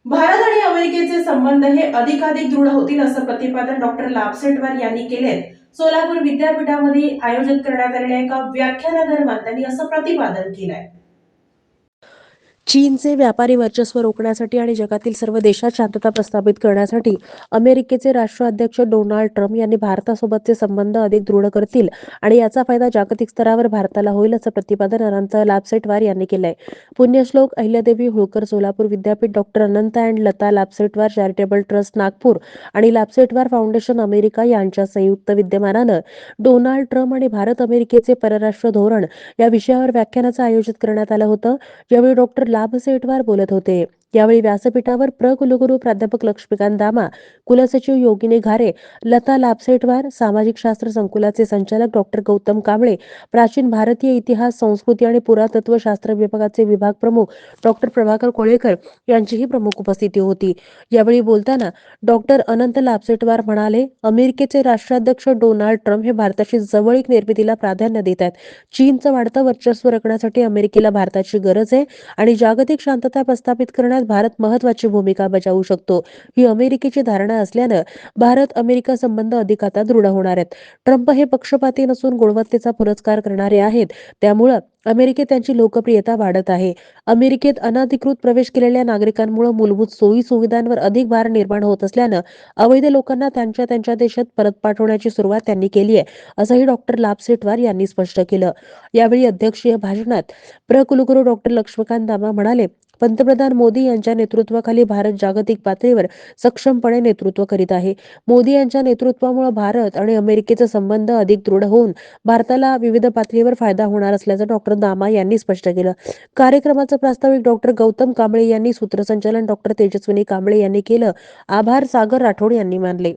भारत आणि अमेरिकेचे संबंध हे अधिकाधिक दृढ होतील असं प्रतिपादन डॉक्टर लाभसेटवार यांनी केले. सोलापूर विद्यापीठामध्ये आयोजित करण्यात आलेल्या एका व्याख्यानादरम्यान त्यांनी असं प्रतिपादन केलंय. चीनचे व्यापारी वर्चस्व रोखण्यासाठी आणि जगातील सर्व देशात शांतता प्रस्थापित करण्यासाठी अमेरिकेचे राष्ट्राध्यक्ष डोनाल्ड ट्रम्प यांनी भारतासोबतचे संबंध अधिक दृढ करतील आणि याचा फायदा जागतिक स्तरावर भारताला होईल असं प्रतिपादन अनंत लाभसेटवार यांनी केलंय. पुण्यश्लोक Ahilyadevi Holkar Solapur Vidyapeeth, doctor Anant and Lata Labhsetwar charitable trust Nagpur आणि लाभसेटवार फाउंडेशन अमेरिका यांच्या संयुक्त विद्यमानानं डोनाल्ड ट्रम्प आणि भारत अमेरिकेचे परराष्ट्र धोरण या विषयावर व्याख्यानाचं आयोजित करण्यात आलं होतं. यावेळी डॉक्टर लाभसेटवार बोलत होते. यावेळी व्यासपीठावर कुलगुरू प्राध्यापक लक्ष्मीकांत दामा, कुलसचिव योगिनी घारे, लता लाभसेटवार, सामाजिक शास्त्र संकुलाचे संचालक डॉक्टर गौतम कांबळे, प्राचीन भारतीय इतिहास, संस्कृती आणि पुरातत्व शास्त्र विभागाचे विभाग प्रमुख डॉक्टर प्रभाकर कोळेकर यांचीही प्रमुख उपस्थिती होती. यावेळी बोलताना डॉक्टर अनंत लाभसेटवार म्हणाले, अमेरिकेचे राष्ट्राध्यक्ष डोनाल्ड ट्रम्प हे भारताशी जवळीक निर्मितीला प्राधान्य देत आहेत. चीनचं वाढतं वर्चस्व राखण्यासाठी अमेरिकेला भारताची गरज आहे आणि जागतिक शांतता प्रस्थापित करण्यात भारत महत्वाची भूमिका बजावू शकतो. ही अमेरिकेची धारणा असल्यानं भारत अमेरिका संबंध अधिक आता दृढ होणार आहेत. ट्रम्प हे पक्षपाती नसून गुणवत्तेचा पुरस्कार करणारे आहेत. त्यामुळं अमेरिकेत त्यांची लोकप्रियता वाढत आहे. अमेरिकेत अनधिकृत प्रवेश केलेल्या नागरिकांमुळे मूलभूत सोयी सुविधांवर अधिक भार निर्माण होत असल्यानं अवैध लोकांना त्यांच्या त्यांच्या देशात परत पाठवण्याची सुरुवात त्यांनी केली आहे, असंही डॉक्टर लाभसेटवार यांनी स्पष्ट केलं. यावेळी अध्यक्षीय भाषणात कुलगुरू डॉक्टर लक्ष्मीकांत दामा म्हणाले, पंतप्रधान मोदी यांच्या नेतृत्वाखाली भारत जागतिक पातळीवर सक्षमपणे नेतृत्व करीत आहे. मोदी यांच्या नेतृत्वामुळे भारत आणि अमेरिकेचे संबंध अधिक दृढ होऊन भारताला विविध पातळीवर फायदा होणार असल्याचं डॉक्टर दामा यांनी स्पष्ट केलं. कार्यक्रमाचं प्रास्ताविक डॉक्टर गौतम कांबळे यांनी, सूत्रसंचालन डॉक्टर तेजस्विनी कांबळे यांनी केलं. आभार सागर राठोड यांनी मानले.